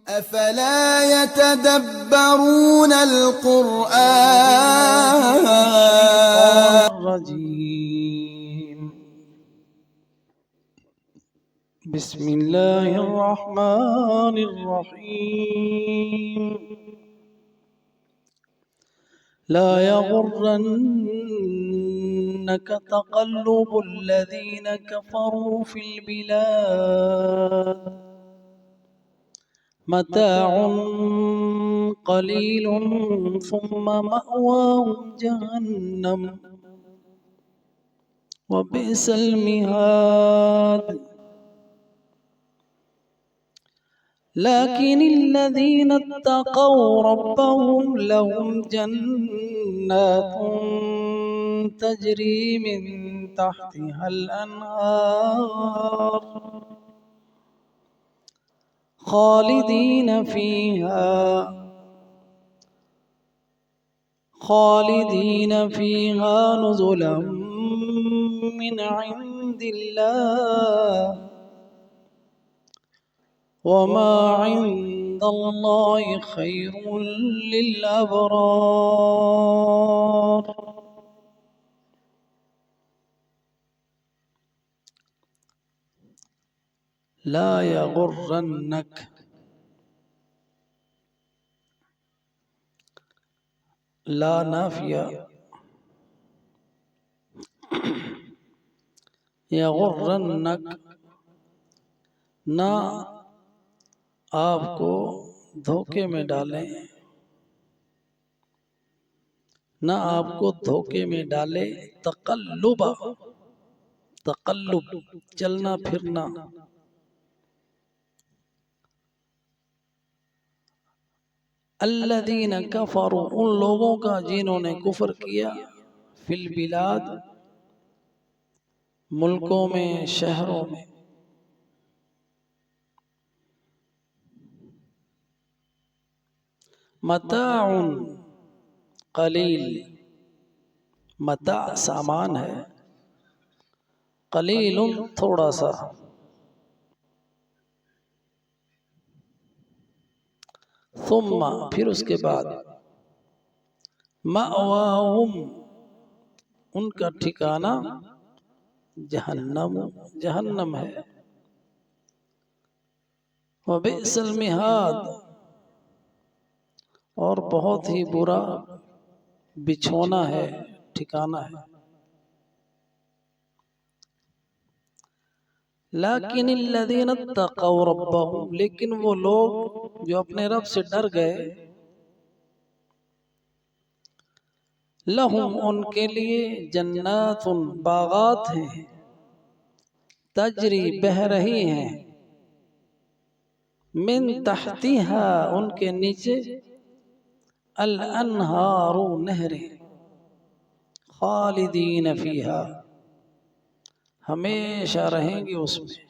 أفلا يتدبرون القرآن الرجيم بسم الله الرحمن الرحيم لا يغرنك تقلب الذين كفروا في البلاد متاع قليل ثم مأواهم جهنم وبئس المهاد لكن الذين اتقوا ربهم لهم جنات تجري من تحتها الأنهار خالدين فيها نزلا من عند الله وما عند الله خير للأبرار لا يغرنك لا نافية يغرنك نہ آپ کو دھوکے میں ڈالیں نہ آپ کو دھوکے میں ڈالے تقلب چلنا پھرنا الذین کفروا ان لوگوں کا جنہوں نے کفر کیا فی البلاد ملکوں میں شہروں میں متاع قلیل متاع سامان ہے قلیل تھوڑا سا ثم پھر اس کے بعد مأواہم ان کا ٹھکانہ جہنم ہے وبئس المہاد اور بہت ہی برا بچھونا ہے ٹھکانہ ہے لیکن الذین اتقوا ربهم لیکن وہ لوگ جو اپنے رب سے ڈر گئے لہم ان کے لیے جنات باغات ہیں تجری بہہ رہی ہیں من تحتها ان کے نیچے الانہار نہریں خالدین فیہا ہمیشہ رہیں گے اس میں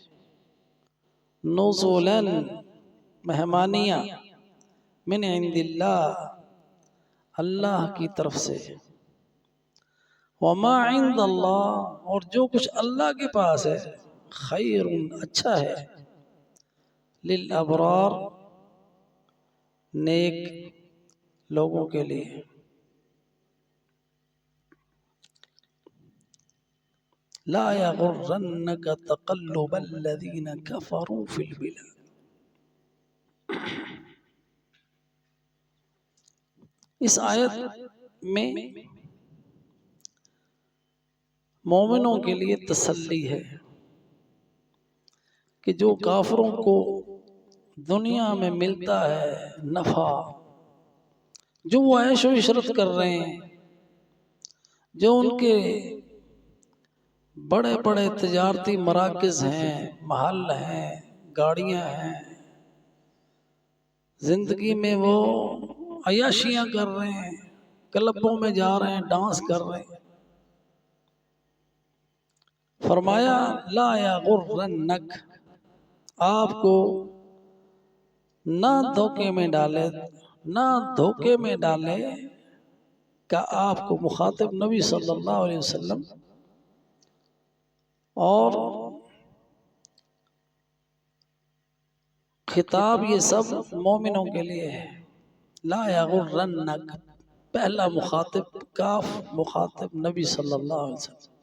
نزلا مہمانیاں من عند اللہ اللہ کی طرف سے وما عند اللہ اور جو کچھ اللہ کے پاس ہے خیر اچھا ہے للابرار نیک لوگوں کے لیے لا يغرنك تقلب الذين كفروا في البلاد اس آیت میں مومنوں کے لیے تسلی ہے کہ جو کافروں کو دنیا میں ملتا ہے نفع جو وہ عیش و عشرت کر رہے ہیں جو ان کے بڑے بڑے تجارتی مراکز ہیں محل ہیں گاڑیاں ہیں زندگی میں وہ عیاشیاں کر رہے ہیں کلبوں میں جا رہے ہیں ڈانس کر رہے ہیں فرمایا لا یغرنک آپ کو نہ دھوکے میں ڈالے کہ آپ کو مخاطب نبی صلی اللہ علیہ وسلم اور خطاب یہ سب مومنوں کے لیے ہے. لا یغرنک، پہلا مخاطب کاف مخاطب نبی صلی اللہ علیہ وسلم.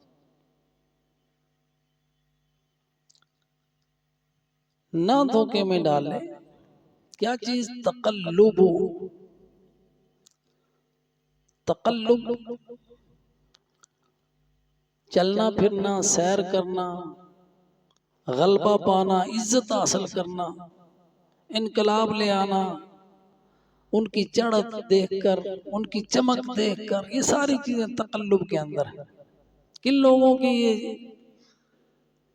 نہ دھوکے میں ڈالے. کیا چیز؟ تقلب. تقلب چلنا پھرنا، سیر کرنا، غلبہ پانا، عزت حاصل کرنا، انقلاب لے آنا، ان کی چڑھت دیکھ کر، ان کی چمک دیکھ کر، یہ ساری چیزیں تقلب کے اندر ہیں. کن لوگوں کی یہ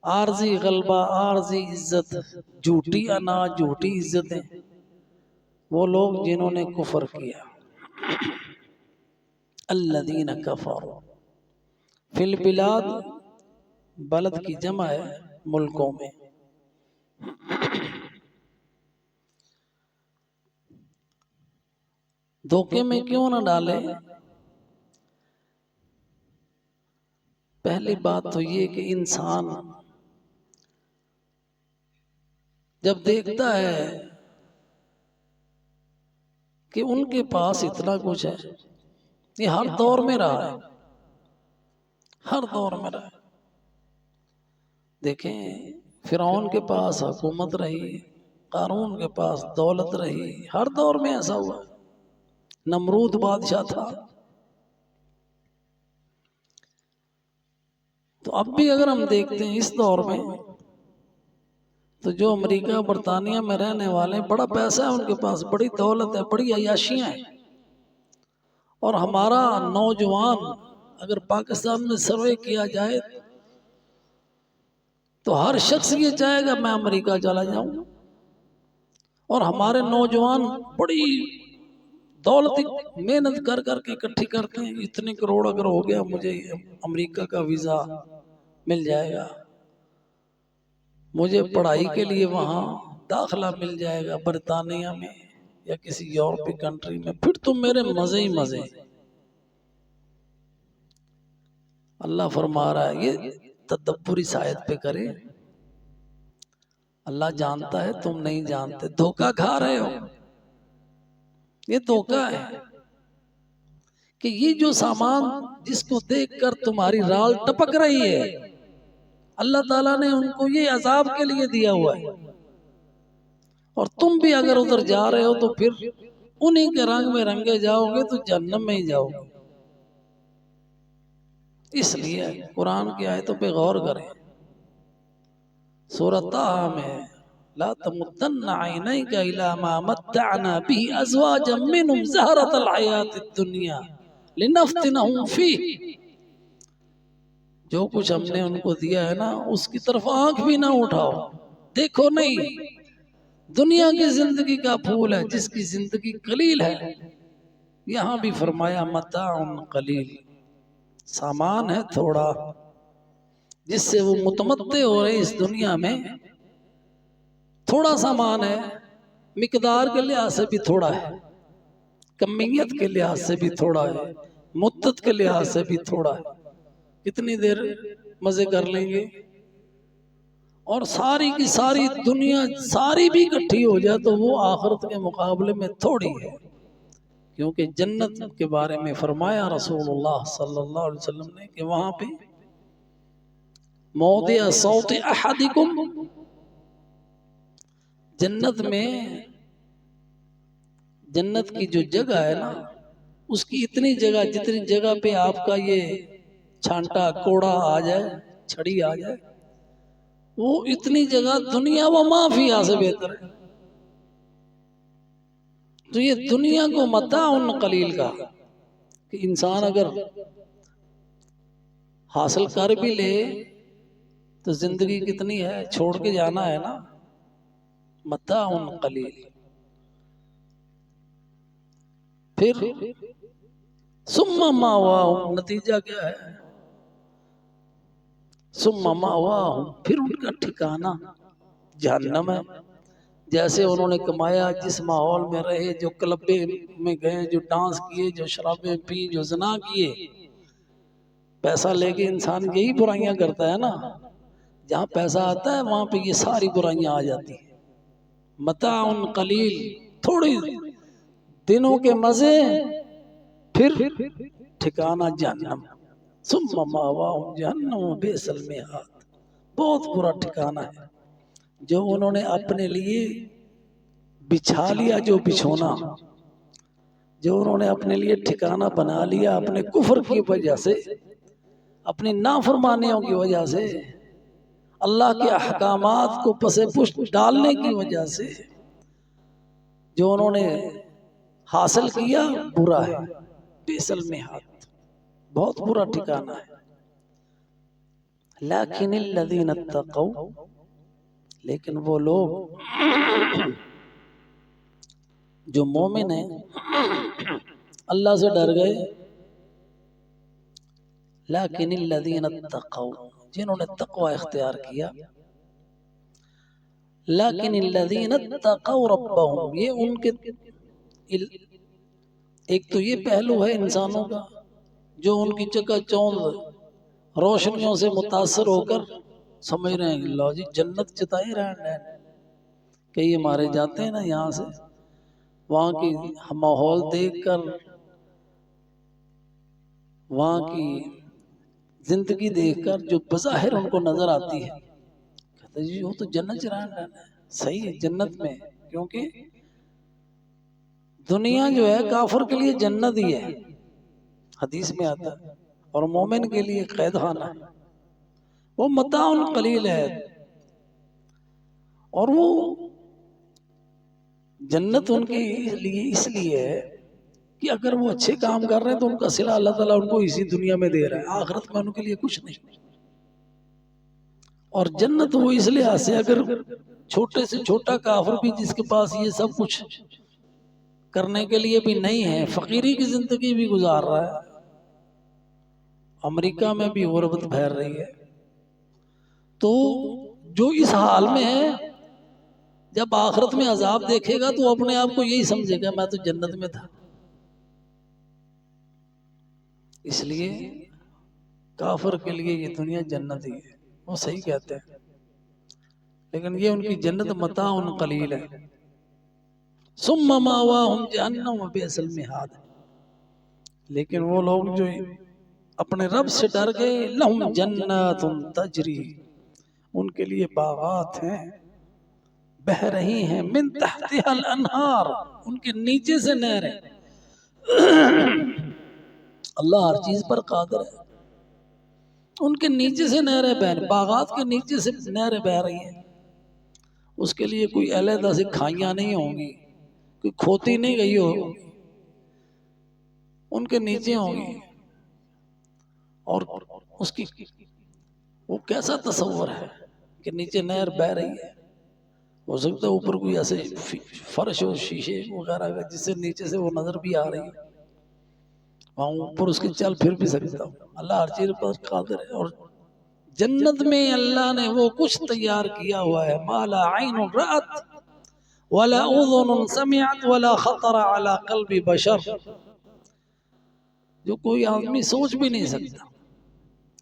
عارضی غلبہ، عارضی عزت، جھوٹی انا، جھوٹی عزتیں، وہ لوگ جنہوں نے کفر کیا. الذین کفروا فی البلاد، بلد کی جمع ہے ملکوں میں. دھوکے میں کیوں نہ ڈالے؟ پہلی بات تو یہ کہ انسان جب دیکھتا ہے کہ ان کے پاس اتنا کچھ ہے، یہ ہر دور میں رہا ہے، ہر دور میں رہا ہے. دیکھیں فرعون کے پاس حکومت رہی، قارون کے پاس دولت رہی، ہر دور میں ایسا ہوا. نمرود بادشاہ تھا. تو اب بھی اگر ہم دیکھتے ہیں اس دور میں، تو جو امریکہ برطانیہ میں رہنے والے، بڑا پیسہ ہے ان کے پاس، بڑی دولت ہے، بڑی عیاشیاں ہیں. اور ہمارا نوجوان اگر پاکستان میں سروے کیا جائے تو ہر شخص یہ چاہے گا میں امریکہ چلا جاؤں. اور ہمارے نوجوان بڑی دولت محنت کر کر کے اکٹھی کرتے ہیں. اتنے کروڑ اگر ہو گیا مجھے امریکہ کا ویزا مل جائے گا، مجھے پڑھائی کے لیے وہاں داخلہ مل جائے گا برطانیہ میں یا کسی یورپی کنٹری میں، پھر تو میرے مزے ہی مزے. اللہ فرما رہا ہے یہ تدبر اس آیت پہ کرے. اللہ جانتا ہے تم نہیں جانتے، دھوکہ کھا رہے ہو. یہ دھوکہ ہے کہ یہ جو سامان جس کو دیکھ کر تمہاری رال ٹپک رہی ہے، اللہ تعالیٰ نے ان کو یہ عذاب کے لیے دیا ہوا ہے. اور تم بھی اگر ادھر جا رہے ہو تو پھر انہی کے رنگ میں رنگے جاؤ گے تو جہنم میں ہی جاؤ گے. اس لیے قرآن کی آیتوں پہ غور کریں. سورۃ طٰہٰ میں لا تمدن عینیک الی ما متعنا به ازواجا منهم زہرۃ الحیاۃ الدنیا لنفتنہم فیہ. جو کچھ ہم نے ان کو دیا ہے نا، اس کی طرف آنکھ بھی نہ اٹھاؤ، دیکھو نہیں. دنیا کی زندگی کا پھول ہے، جس کی زندگی قلیل ہے. یہاں بھی فرمایا متاع قلیل، سامان ہے تھوڑا، جس سے وہ متمتع ہو رہے اس دنیا میں. تھوڑا سامان ہے، مقدار کے لحاظ سے بھی تھوڑا ہے، کمیت کے لحاظ سے بھی تھوڑا ہے، مدت کے لحاظ سے بھی تھوڑا ہے. کتنی دیر مزے کر لیں گے؟ اور ساری کی ساری دنیا ساری بھی اکٹھی ہو جائے تو وہ آخرت کے مقابلے میں تھوڑی ہے. کیونکہ جنت کے بارے میں فرمایا رسول اللہ صلی اللہ علیہ وسلم نے کہ وہاں پہ موضع صوت احدکم، جنت میں جنت کی جو جگہ ہے نا، اس کی اتنی جگہ جتنی جگہ پہ آپ کا یہ چھانٹا کوڑا آ جائے، چھڑی آ جائے، وہ اتنی جگہ دنیا و ما فیہا سے بہتر ہے. تو یہ دنیا کو متاع قلیل کا کہ انسان اگر حاصل کر بھی لے تو زندگی کتنی ہے، چھوڑ کے جانا ہے نا. متاع قلیل. پھر ثم مأواہم، نتیجہ کیا ہے؟ ثم مأواہم، پھر ان کا ٹھکانہ جہنم ہے. جیسے انہوں نے کمایا، جس ماحول میں رہے، جو کلبیں میں گئے، جو ڈانس کیے، جو شرابیں پی، جو زنا کیے. پیسہ لے کے انسان یہی برائیاں کرتا ہے نا. جہاں پیسہ آتا ہے وہاں پہ یہ ساری برائیاں آ جاتی ہیں. متاع قلیل، تھوڑی دنوں کے مزے، پھر ٹھکانہ جہنم، ثم مأواہم جہنم وبئس المہاد، بہت برا ٹھکانہ ہے جو انہوں نے اپنے لیے بچھا لیا، جو بچھونا جو انہوں نے اپنے لیے ٹھکانہ بنا لیا اپنے کفر کی وجہ سے، اپنی نافرمانیوں کی وجہ سے، اللہ کے احکامات کو پس پشت ڈالنے کی وجہ سے، جو انہوں نے حاصل کیا برا ہے، بئس المہاد، بہت برا ٹھکانہ ہے۔ لیکن الذین اتقوا، لیکن وہ لوگ جو مومن ہیں، اللہ سے ڈر گئے، لیکن الذین اتقوا، جنہوں نے تقوی اختیار کیا، لیکن الذین اتقوا ربهم، یہ ان کے ایک تو یہ پہلو ہے انسانوں کا جو ان کی چکا چوند روشنیوں سے متاثر ہو کر سمجھ رہے ہیں اللہ جی جنت چتائی رہے ہیں، کہ یہ مارے جاتے ہیں نا یہاں سے، وہاں کی ماحول دیکھ کر، وہاں کی زندگی دیکھ کر جو بظاہر ان کو نظر آتی ہے، کہتے جی وہ تو جنت چران رہنا ہے، صحیح ہے جنت میں، کیونکہ دنیا جو ہے کافر کے لیے جنت ہی ہے، حدیث میں آتا ہے، اور مومن کے لیے قید خانہ ہے، وہ متاع قلیل ہے، اور وہ جنت ان کے لیے اس لیے ہے کہ اگر وہ اچھے کام کر رہے ہیں تو ان کا صلہ اللہ تعالیٰ ان کو اسی دنیا میں دے رہا ہے، آخرت میں ان کے لیے کچھ نہیں۔ اور جنت وہ اس لیے سے، اگر چھوٹے سے چھوٹا کافر بھی جس کے پاس یہ سب کچھ کرنے کے لیے بھی نہیں ہے، فقیری کی زندگی بھی گزار رہا ہے، امریکہ میں بھی غربت پھیل رہی ہے، تو جو اس حال میں ہے جب آخرت میں عذاب دیکھے گا تو اپنے آپ کو یہی سمجھے گا میں تو جنت میں تھا۔ اس لیے کافر کے لیے یہ دنیا جنت ہی ہے، وہ صحیح کہتے ہیں، لیکن یہ ان کی جنت متاع قلیل ہے، ثم مأواہم جہنم وبئس المہاد، لیکن وہ لوگ جو اپنے رب سے ڈر گئے، لہم جنات تجری، ان کے لیے باغات ہیں، بہہ رہی ہیں، من تحتها الانہار، ان کے نیچے سے نہریں، اللہ ہر چیز پر قادر ہے، ان کے نیچے سے نہریں بہ رہی، باغات کے نیچے سے نہریں بہ رہی ہیں، اس کے لیے کوئی علیحدہ سے کھائیاں نہیں ہوں گی، کوئی کھوتی نہیں گئی ہوگی، ان کے نیچے ہوں گی، اور اس کی وہ کیسا تصور ہے کہ نیچے نہر بہ رہی ہے، ہو سکتا ہے اوپر کوئی ایسے فرش اور شیشے وغیرہ کا جس سے نیچے سے وہ نظر بھی آ رہی ہے، وہاں اوپر اس کے چل پھر بھی سکتا ہوں، اللہ ہر چیز پر قادر ہے۔ اور جنت میں اللہ نے وہ کچھ تیار کیا ہوا ہے، ما لا عین رأت ولا اذن سمعت ولا خطر على قلب بشر، جو کوئی آدمی سوچ بھی نہیں سکتا،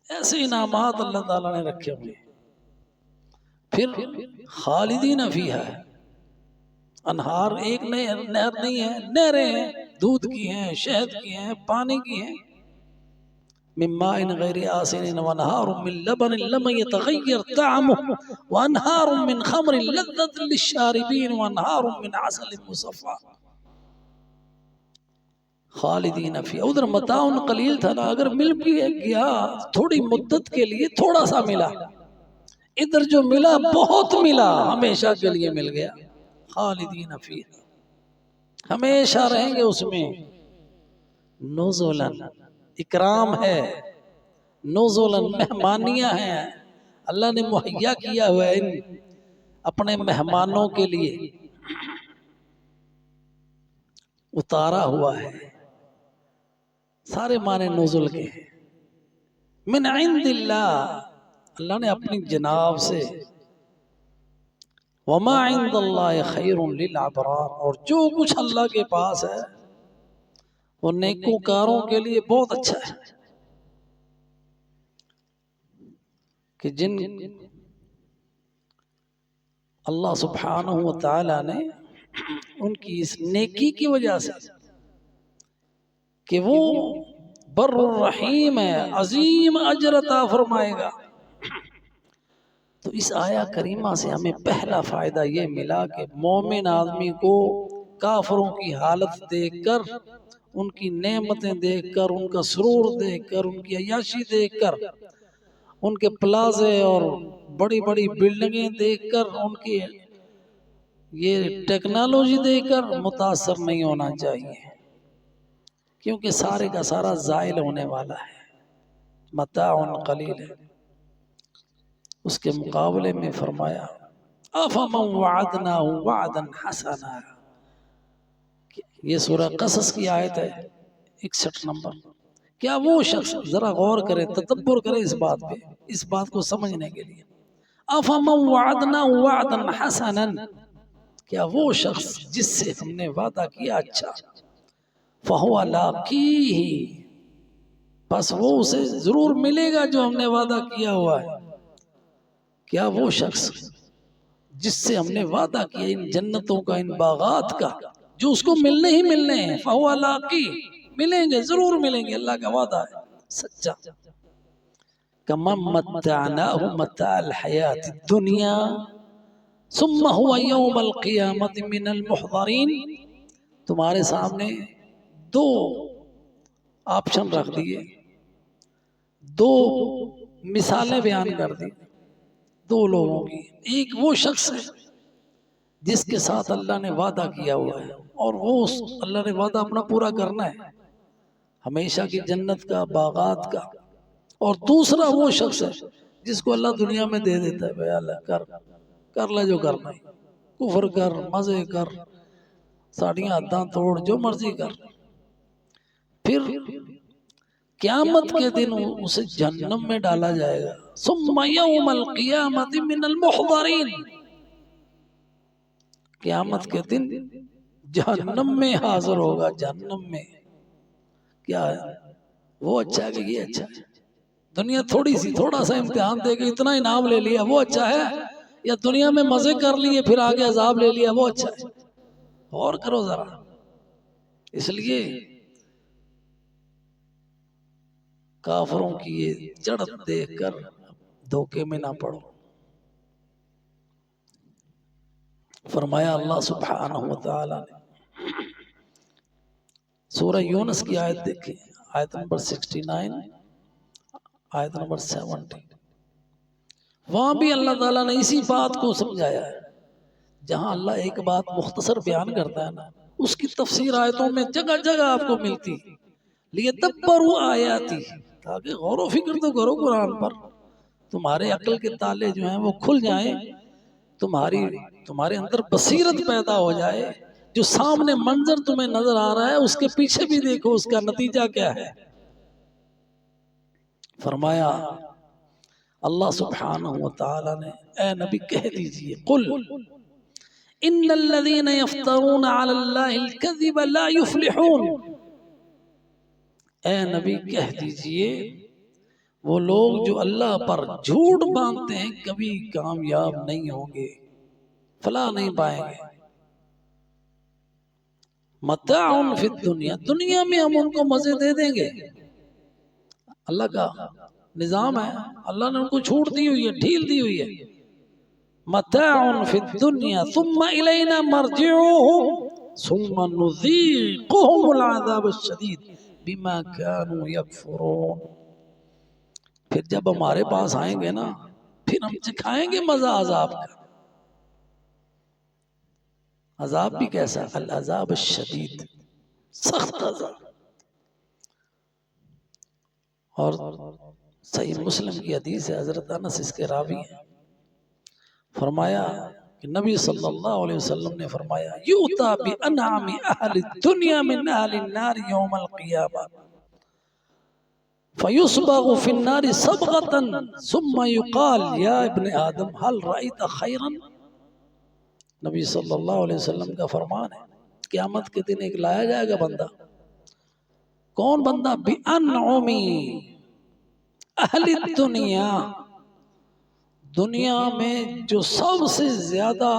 ایسے انعامات اللہ تعالیٰ نے رکھے ہوئے ہیں۔ پھر خالدین فیہا، انہار ایک نہر نہیں ہے، نہریں ہیں، دودھ کی ہیں، شہد کی ہیں، پانی کی ہیں، من ماء غیر آسن وانہار من لبن لم يتغیر طعمه وانہار من خمر لذت للشاربین وانہار من عسل مصفى، خالدین فیہا، ادھر متاع قلیل تھا نا، اگر مل بھی گیا تھوڑی مدت کے لیے تھوڑا سا ملا، ادھر جو ملا بہت ملا، ہمیشہ کے لیے مل گیا، خالدین فیہا، ہمیشہ رہیں گے اس میں، نزلاً، اکرام ہے، نزلاً، مہمانیاں ہیں، اللہ نے مہیا کیا ہوا ہے ان اپنے مہمانوں کے لیے، اتارا ہوا ہے، سارے معنی نزل کے ہیں، من عند اللہ، اللہ نے اپنی جناب سے، وما عند اللہ خیر للابرار، اور جو کچھ اللہ کے پاس ہے وہ نیکوکاروں کے لیے بہت اچھا ہے، کہ جن اللہ سبحانہ و تعالی نے ان کی اس نیکی کی وجہ سے کہ وہ بر الرحیم ہے، عظیم اجر عطا فرمائے گا. تو اس آیا کریمہ سے ہمیں پہلا فائدہ یہ ملا کہ مومن آدمی کو کافروں کی حالت دیکھ کر، ان کی نعمتیں دیکھ کر، ان کا سرور دیکھ کر، ان کی عیاشی دیکھ کر، ان کے پلازے اور بڑی بڑی بلڈنگیں دیکھ کر، ان کی یہ ٹیکنالوجی دیکھ کر متاثر نہیں ہونا چاہیے، کیونکہ سارے کا سارا زائل ہونے والا ہے، متاع قلیل ہے. اس کے مقابلے میں فرمایا افمن وعدناہ وعدا حسنا، یہ سورہ قصص کی آیت ہے 61 نمبر. کیا وہ شخص، ذرا غور کرے، تدبر کرے اس بات پہ، اس بات کو سمجھنے کے لیے، افمن وعدناہ وعدا حسنا، کیا وہ شخص جس سے ہم نے وعدہ کیا اچھا، فہو لاقیہ، بس وہ اسے ضرور ملے گا جو ہم نے وعدہ کیا ہوا ہے. کیا وہ شخص جس سے ہم نے وعدہ کیا ان جنتوں کا، ان باغات کا، جو اس کو ملنے ہی ملنے ہیں، فہو لاقی، ملیں گے، ضرور ملیں گے، اللہ کا وعدہ ہے سچا. کمن متعناہ متاع الحیات الدنیا ثم هو یوم القیامت من المحضرین. تمہارے سامنے دو آپشن رکھ دیے، دو مثالیں بیان کر دی دو لوگوں کی. ایک وہ شخص ہے جس کے ساتھ اللہ نے وعدہ کیا ہوا ہے، اور وہ اللہ نے وعدہ اپنا پورا کرنا ہے، ہمیشہ کی جنت کا، باغات کا. اور دوسرا وہ شخص ہے جس کو اللہ دنیا میں دے دیتا ہے، بھائی اللہ کر لے جو کرنا ہے، کفر کر، مزے کر، ساڑیاں حداں توڑ، جو مرضی کر. پھر قیامت کے دن اسے جہنم میں ڈالا جائے گا. ثم یوم القیامت من المحضرین، قیامت کے دن جہنم میں حاضر ہوگا، جہنم میں. کیا ہے وہ اچھا ہے کہ یہ اچھا ہے؟ دنیا تھوڑا سا امتحان دے کے اتنا انعام لے لیا، وہ اچھا ہے؟ یا دنیا میں مزے کر لیے پھر آگے عذاب لے لیا، وہ اچھا ہے؟ غور کرو ذرا. اس لیے کافروں کی یہ چڑھت دیکھ کر دھوکے میں نہ پڑو. فرمایا اللہ سبحانہ وتعالی نے، سورہ یونس کی آیت دیکھیں، آیت نمبر 69، آیت نمبر 70. وہاں بھی اللہ تعالیٰ نے اسی بات کو سمجھایا ہے. جہاں اللہ ایک بات مختصر بیان کرتا ہے نا، اس کی تفسیر آیتوں میں جگہ جگہ آپ کو ملتی. لیدبروا آیاتی، تاکہ غور و فکر تو کرو قرآن پر، تمہارے عقل کے تالے جو ہیں وہ کھل جائیں، تمہارے اندر بصیرت پیدا ہو جائے. جو سامنے منظر تمہیں نظر آ رہا ہے اس کے پیچھے بھی دیکھو اس کا نتیجہ کیا ہے. فرمایا اللہ سبحانہ وتعالی نے، اے نبی کہہ دیجئے، قل ان الذین یفترون علی اللہ الکذب لا یفلحون. اے نبی کہہ دیجئے، وہ لوگ جو اللہ پر جھوٹ باندھتے ہیں کبھی کامیاب نہیں ہوں گے، فلاح نہیں پائیں گے. متاع فی الدنیا، دنیا میں ہم ان کو مزے دے دیں گے، اللہ کا نظام ہے، اللہ نے ان کو چھوٹ دی ہوئی ہے، ڈھیل دی ہوئی ہے. متاع فی الدنیا ثم الینا مرجعوہم ثم نذیقہم العذاب الشدید بما كانوا یکفرون. پھر جب ہمارے پاس آئیں گے نا، پھر ہم چکھائیں گے مزہ عذاب کا. عذاب بھی کیسا؟ العذاب الشدید، سخت عذاب. اور صحیح مسلم کی حدیث ہے، حضرت انس اس کے راوی ہیں. فرمایا کہ نبی صلی اللہ علیہ وسلم نے فرمایا یؤتی بانعم اہل الدنیا من اہل النار یوم القیامہ فیصبغ فی النار صبغتا ثم یقال یا ابن آدم هل رأیت خیرا. نبی صلی اللہ علیہ وسلم کا فرمان ہے، قیامت کے دن ایک لایا جائے گا بندہ. کون بندہ؟ بانعم اہل الدنیا، دنیا میں جو سب سے زیادہ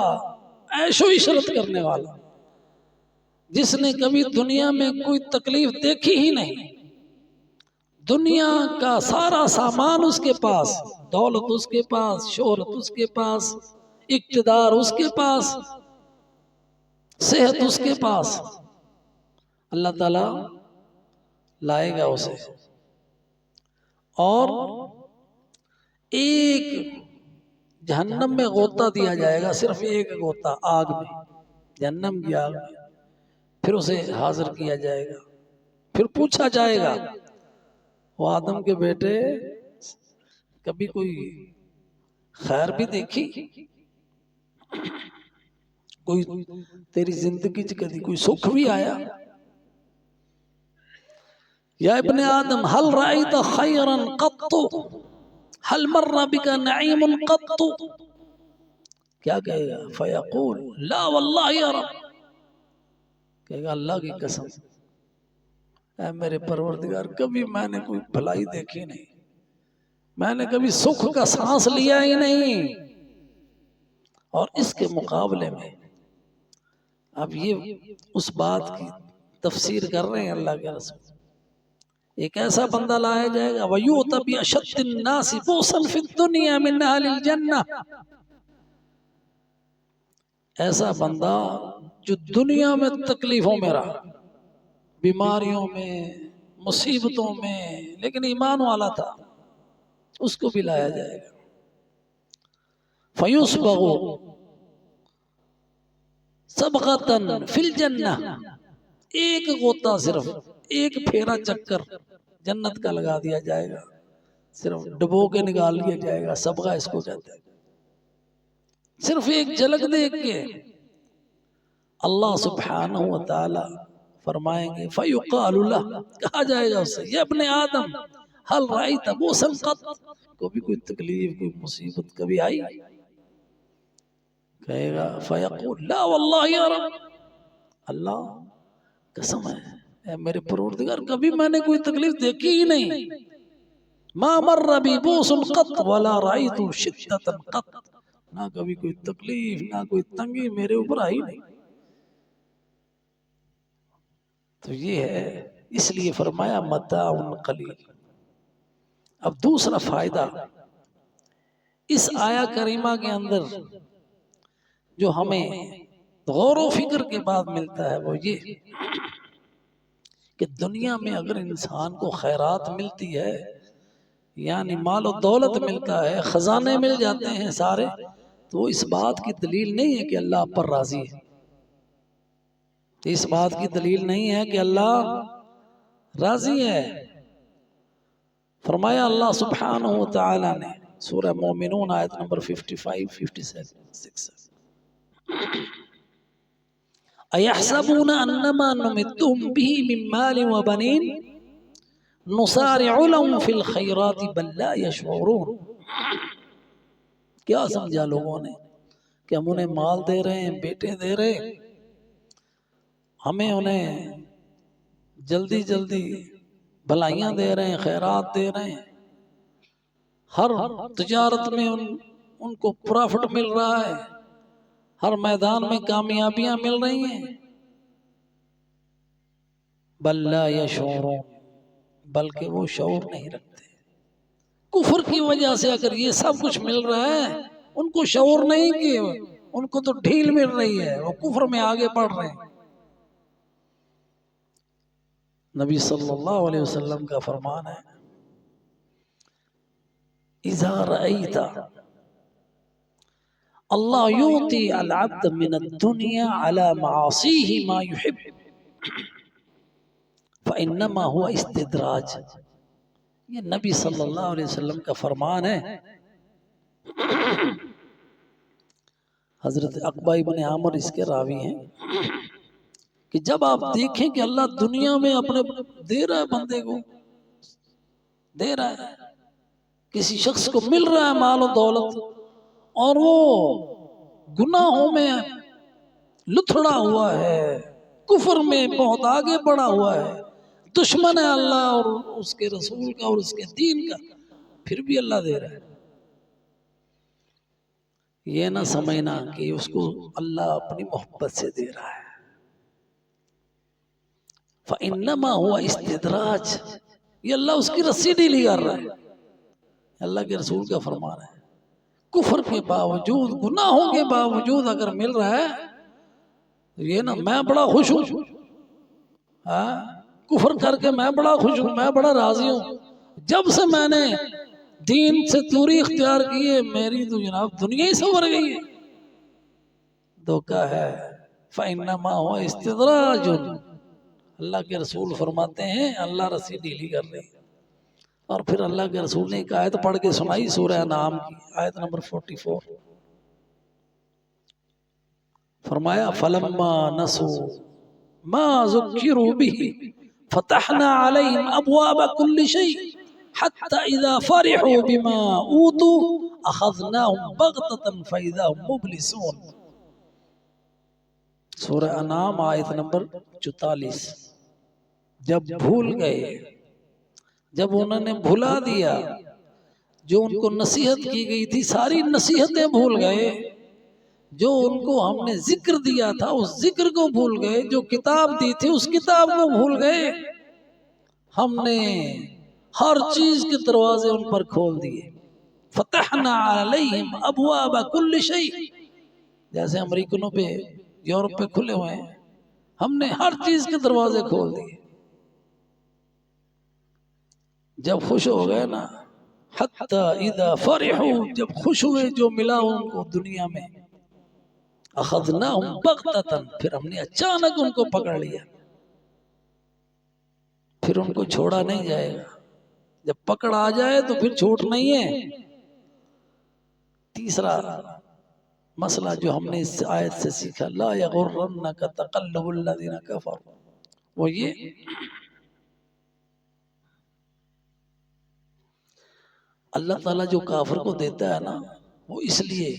عیش و عشرت کرنے والا، جس نے کبھی دنیا میں کوئی تکلیف دیکھی ہی نہیں، دنیا کا سارا سامان اس کے پاس، دولت اس کے پاس، شہرت اس کے پاس، اقتدار اس کے پاس، صحت اس کے پاس، اللہ تعالی لائے گا اسے اور ایک جہنم میں غوطہ دیا جائے گا، صرف ایک غوطہ آگ میں، جہنم کی آگ میں، پھر اسے حاضر کیا جائے گا، پھر پوچھا جائے گا وہ آدم کے بیٹے کبھی کوئی خیر بھی دیکھی، کوئی تیری زندگی چ کبھی کوئی سکھ بھی آیا؟ یا ابن آدم هل رأيت خيرا قط هل مر بك نعيم قط؟ کیا کہے گا؟ فیقول لا واللہ یا رب، کہے گا اللہ کی قسم اے میرے پروردگار کبھی میں نے کوئی بھلائی دیکھی نہیں، میں نے کبھی سکھ کا سانس لیا ہی نہیں۔ اور اس کے مقابلے میں اب یہ اس بات کی تفسیر کر رہے ہیں اللہ کے رسول، ایک ایسا بندہ لایا جائے گا وَيُؤْتَ بِأَشَدِّ النَّاسِ بُؤْسًا فِي الدُّنْيَا مِنْ أَهْلِ الْجَنَّةِ، ایسا بندہ جو دنیا میں تکلیفوں میں رہا، بیماریوں میں، مصیبتوں میں، لیکن ایمان والا تھا، اس کو بھی لایا جائے گا۔ فَيُسْبَغُ سَبْغَةً فِي الْجَنَّةِ، ایک غوطہ، صرف ایک پھیرا چکر جنت کا لگا دیا جائے گا، صرف ڈبو کے نکال لیا جائے گا، صبغہ اس کو کہتے ہیں، صرف ایک جھلک دیکھ کے اللہ سبحانہ وتعالی فرمائیں گے فَيُقَالُ لَهُ، کہا جائے گا اس سے یا ابن آدم هل رأيت بؤسا قط، کبھی کوئی تکلیف، کوئی مصیبت کبھی آئی؟ کہے گا فَيَقُولُ لا واللہ یا رب، اللہ قسم ہے اے میرے پروردگار کبھی میں نے کوئی تکلیف دیکھی ہی نہیں، ما مر بی بؤس قط ولا رأيت شدۃ قط، نہ کبھی کوئی تکلیف، نہ کوئی تنگی میرے اوپر آئی نہیں۔ تو یہ ہے، اس لیے فرمایا متاع قلیل۔ اب دوسرا فائدہ اس آیا کریمہ کے اندر جو ہمیں غور و فکر کے بعد ملتا ہے وہ یہ کہ دنیا میں اگر انسان کو خیرات ملتی ہے، یعنی مال و دولت ملتا ہے، خزانے مل جاتے ہیں سارے، تو وہ اس بات کی دلیل نہیں ہے کہ اللہ آپ پر راضی ہے، اس بات کی دلیل نہیں ہے کہ اللہ راضی ہے۔ فرمایا اللہ سبحانہ وتعالی نے سورہ مومنون آیت نمبر 55-56، اَيَحْسَبُونَ أَنَّمَا نُمِدُّهُمْ بِهِ مِن مَّالٍ وَبَنِينَ نُسَارِعُ لَهُمْ فِي الْخَيْرَاتِ بَل لَّا يَشْعُرُونَ، کیا سمجھا لوگوں نے کہ ہم انہیں مال دے رہے ہیں، بیٹے دے رہے ہیں، ہمیں انہیں جلدی جلدی بھلائیاں دے رہے ہیں، خیرات دے رہے ہیں، ہر تجارت میں ان کو پرافٹ مل رہا ہے، ہر میدان میں کامیابیاں مل رہی ہیں، بل لا یشعرون، بلکہ وہ شعور نہیں رکھتے۔ کفر کی وجہ سے اگر یہ سب کچھ مل رہا ہے، ان کو شعور نہیں کہ ان کو تو ڈھیل مل رہی ہے، وہ کفر میں آگے بڑھ رہے ہیں۔ نبی صلی اللہ علیہ وسلم کا فرمان ہے اذا رأیت اللہ یعطی العبد من الدنیا على معاصیہ ما یحب فإنما هو استدراج، یہ نبی صلی اللہ علیہ وسلم کا فرمان ہے۔ حضرت عقبہ بن عامر اس کے راوی ہیں کہ جب آپ دیکھیں کہ اللہ دنیا میں اپنے دے رہا ہے، بندے کو دے رہا ہے، کسی شخص کو مل رہا ہے مال و دولت، اور وہ گناہوں میں لتھڑا ہوا ہے، کفر میں بہت آگے بڑھا ہوا ہے، دشمن ہے اللہ اور اس کے رسول کا اور اس کے دین کا، پھر بھی اللہ دے رہا ہے، یہ نہ سمجھنا کہ اس کو اللہ اپنی محبت سے دے رہا ہے. فَإِنَّمَا هُوَ اسْتِدْرَاجٌ، یہ اللہ اس کی رسی ڈھیلی کر رہا ہے. اللہ کے رسول کا فرمان ہے. کفر کے باوجود، گناہوں کے باوجود اگر مل رہا ہے تو یہ نا میں بڑا خوش ہوں، کفر کر کے میں بڑا خوش ہوں، میں بڑا راضی ہوں. جب سے میں نے دین سے دوری اختیار کی ہے میری تو جناب دنیا ہی سنور گئی ہے. دھوکہ ہے. فَإِنَّمَا هُوَ اسْتِدْرَاجٌ، اللہ کے رسول فرماتے ہیں اللہ رسی ڈھیلی کر رہی ہے. اور پھر اللہ کے رسول نے ایک آیت پڑھ کے سنائی سورہ انعام کی آیت نمبر 44. فرمایا فَلَمَّا نَسُوا مَا ذُكِّرُوا بِهِ فَتَحْنَا عَلَيْهِمْ أَبْوَابَ كُلِّ شَيْءٍ حَتَّى إِذَا فَرِحُوا بِمَا أُوتُوا أَخَذْنَاهُمْ بَغْتَةً فَإِذَا هُمْ مُبْلِسُونَ. سورہ انعام آیت نمبر 44. جب بھول گئے، جب انہوں نے بھلا دیا، جو ان کو نصیحت کی گئی تھی ساری نصیحتیں بھول گئے، جو ان کو ہم نے ذکر دیا تھا اس ذکر کو بھول گئے، جو کتاب دی تھی اس کتاب کو بھول گئے. ہم نے ہر چیز کے دروازے ان پر کھول دیے. فتحنا علیہم ابواب کل شیء، جیسے امریکنوں پہ یورپ پہ کھلے ہوئے ہیں، ہم نے ہر چیز کے دروازے کھول دیے. جب خوش ہو گئے نا، حتی اذا فرحوا، جب خوش ہوئے جو ملا ان کو دنیا میں، اخذناہم بغتۃ، پھر ہم نے اچانک ان کو پکڑ لیا. پھر ان کو چھوڑا نہیں جائے گا، جب پکڑ آ جائے تو پھر چھوٹ نہیں ہے. تیسرا مسئلہ جو ہم نے اس آیت سے سیکھا، لا یغرنک تقلب الذین کفروا، وہ یہ اللہ تعالیٰ جو کافر کو دیتا ہے نا وہ اس لیے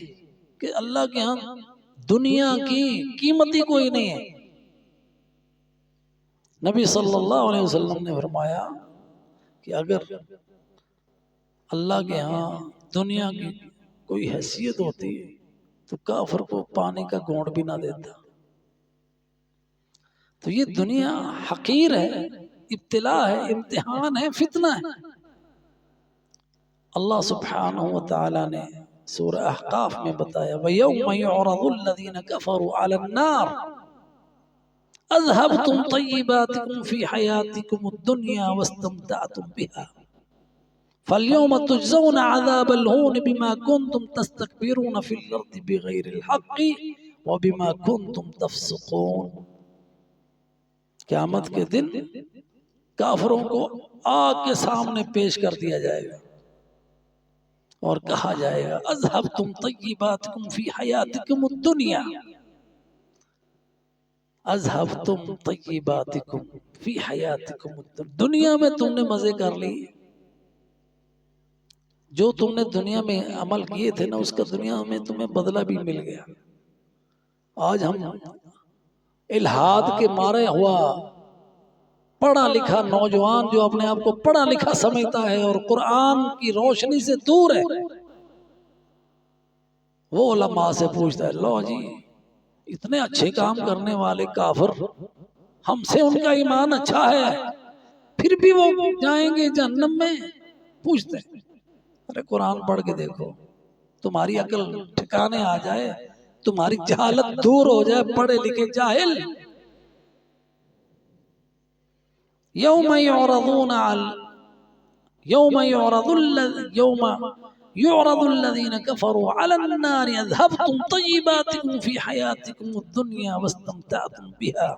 کہ اللہ کے ہاں دنیا کی قیمت ہی کوئی نہیں ہے. نبی صلی اللہ علیہ وسلم نے فرمایا کہ اگر اللہ کے ہاں دنیا کی کوئی حیثیت ہوتی تو کافر کو پانی کا گھونٹ بھی نہ دیتا. تو یہ دنیا حقیر ہے، ابتلاء ہے، امتحان ہے، فتنہ ہے. اللہ سبحانہ وتعالی نے سورہ احقاف میں بتایا وَيَوْمَ يُعْرَضُ الَّذِينَ كَفَرُوا عَلَى النَّارِ أَذْهَبْتُمْ طَيِّبَاتِكُمْ فِي حَيَاتِكُمُ الدُّنْيَا وَاسْتَمْتَعْتُمْ بِهَا فَالْيَوْمَ تُجْزَوْنَ عَذَابَ الْهُونِ بِمَا كُنْتُمْ تَسْتَكْبِرُونَ فِي الْأَرْضِ بِغَيْرِ الْحَقِّ وَبِمَا كُنْتُمْ تَفْسُقُونَ. قیامت کے دن کافروں کو آگ کے سامنے پیش کر دیا جائے گا اور کہا جائے گا اذهبتم طیباتکم فی حیاتکم الدنیا، اذهبتم طیباتکم فی حیاتکم الدنیا، دنیا میں تم نے مزے کر لی، جو تم نے دنیا میں عمل کیے تھے نا اس کا دنیا میں تمہیں بدلہ بھی مل گیا. آج ہم الہاد کے مارے ہوا پڑھا لکھا نوجوان جو اپنے آپ کو پڑھا لکھا سمجھتا ہے اور قرآن کی روشنی سے دور ہے، وہ علماء سے پوچھتا ہے لو جی اتنے اچھے کام کرنے والے کافر، ہم سے ان کا ایمان اچھا ہے پھر بھی وہ جائیں گے جہنم میں. پوچھتے ہیں ارے قرآن پڑھ کے دیکھو، تمہاری عقل ٹھکانے آ جائے، تمہاری جہالت دور ہو جائے، پڑھے لکھے جاہل. يوم يعرض الذين كفروا على النار اذهبتم طيباتكم في حياتكم الدنيا واستمتعتم بها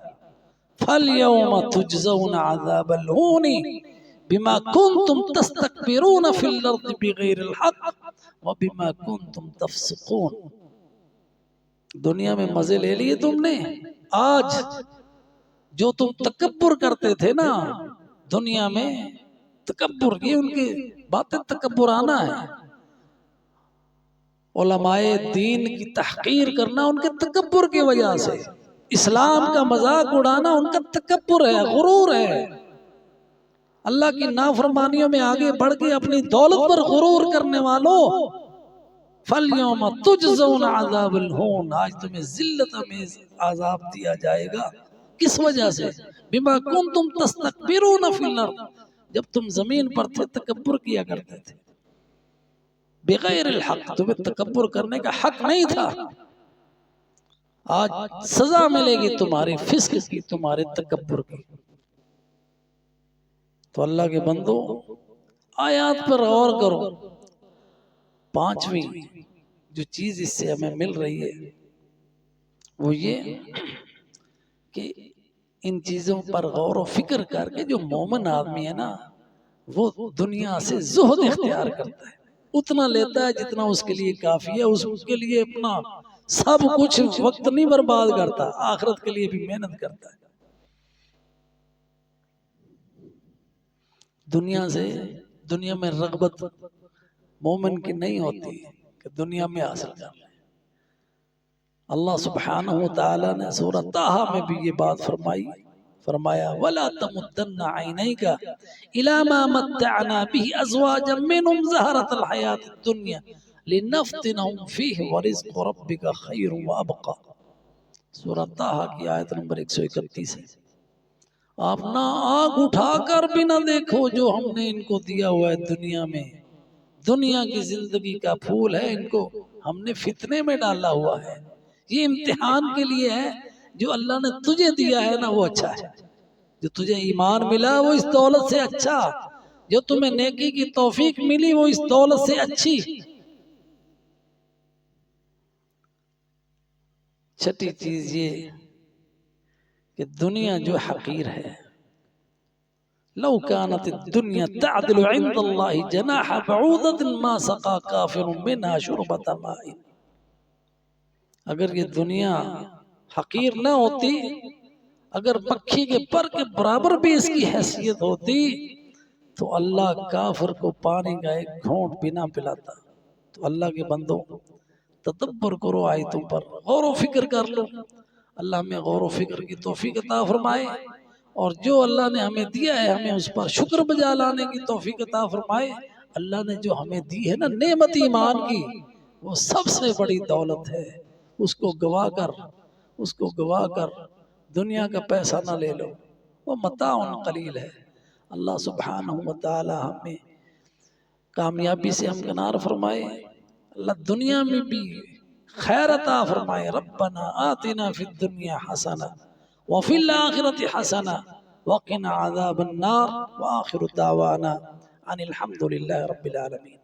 فاليوم تجزون عذاب الهون بما كنتم تستكبرون في الأرض بغير الحق وبما كنتم تفسقون. دنیا میں مزے لے لیے تم نے، آج جو تم تکبر کرتے تھے نا دنیا میں، تکبر یہ ان کی باتیں تکبرانہ ہے. علماء دین کی تحقیر کرنا ان کے تکبر کی وجہ سے، اسلام کا مذاق اڑانا ان کا تکبر ہے، غرور ہے. اللہ کی نافرمانیوں میں آگے بڑھ کے اپنی دولت پر غرور کرنے والوں، فَالْيَوْمَ تُجْزَوْنَ عَذَابَ الْهُونَ، آج تمہیں ذلت امیز عذاب دیا جائے گا۔ کس وجہ سے؟ بِمَا كُنْتُمْ تَسْتَكْبِرُونَ فِي الْأَرْضِ، جب تم زمین پر تھے تکبر کیا کرتے تھے بغیر الحق، تمہیں تکبر کرنے کا حق نہیں تھا۔ آج سزا ملے گی تمہاری فسق کی، تمہارے تکبر کی۔ تو اللہ کے بندو آیات پر غور کرو۔ پانچویں جو چیز اس سے ہمیں مل رہی ہے وہ یہ کہ ان چیزوں پر غور و فکر کر کے جو مومن آدمی ہے نا، وہ دنیا سے زہد اختیار کرتا ہے، اتنا لیتا ہے جتنا اس کے لیے کافی ہے، اس کے لیے اپنا سب کچھ وقت نہیں برباد کرتا، آخرت کے لیے بھی محنت کرتا ہے۔ دنیا میں رغبت مومن کی نہیں ہوتی کہ دنیا میں حاصل کر لے۔ اللہ سبحانہ وتعالی نے سورہ طٰہٰ میں بھی یہ بات فرمایا وَلَا تَمُدَّنَّ عَيْنَيْكَ إِلَىٰ مَا مَتَّعْنَا بِهِ أَزْوَاجًا مِّنْهُمْ زَهْرَةَ الْحَيَاةِ الدُّنْيَا لِنَفْتِنَهُمْ فِيهِ وَرِزْقُ رَبِّكَ خَيْرٌ وَأَبْقَىٰ، سورہ طٰہٰ کی آیت نمبر 131 ہے۔ آپ نہ آنکھ اٹھا کر بھی نہ دیکھو جو ہم نے ان کو دیا ہوا ہے دنیا میں، دنیا کی زندگی کا پھول ہے، ان کو ہم نے فتنے میں ڈالا ہوا ہے، یہ امتحان کے لیے ہے۔ جو اللہ نے تجھے دیا ہے نا وہ اچھا ہے، جو تجھے ایمان ملا وہ اس دولت سے اچھا، جو تمہیں نیکی کی توفیق ملی وہ اس دولت سے اچھی۔ چھٹی چیز یہ کہ دنیا جو حقیر ہے، لو كانت الدنيا تعدل عند الله جناح بعوضة ما سقى كافر منها شربة ماء، اگر یہ دنیا حقیر نہ ہوتی، اگر مکھی کے پر کے برابر بھی اس کی حیثیت ہوتی تو اللہ کافر کو پانی کا ایک گھونٹ بھی نہ پلاتا۔ تو اللہ کے بندو تدبر کرو، آیتوں پر غور و فکر کر لو، اللہ ہمیں غور و فکر کی توفیق عطا فرمائے، اور جو اللہ نے ہمیں دیا ہے ہمیں اس پر شکر بجا لانے کی توفیق عطا فرمائے۔ اللہ نے جو ہمیں دی ہے نا نعمت ایمان کی، وہ سب سے بڑی دولت ہے، اس کو گوا کر دنیا کا پیسہ نہ لے لو، وہ متاع قلیل ہے۔ اللہ سبحانہ وتعالی ہمیں کامیابی سے ہمکنار فرمائے، اللہ دنیا میں بھی خیر عطا فرمائے۔ ربنا آتنا فی الدنیا حسنہ وفی الآخرة حسنہ وقنا عذاب النار، وآخر دعوانا ان الحمد للہ رب العالمین۔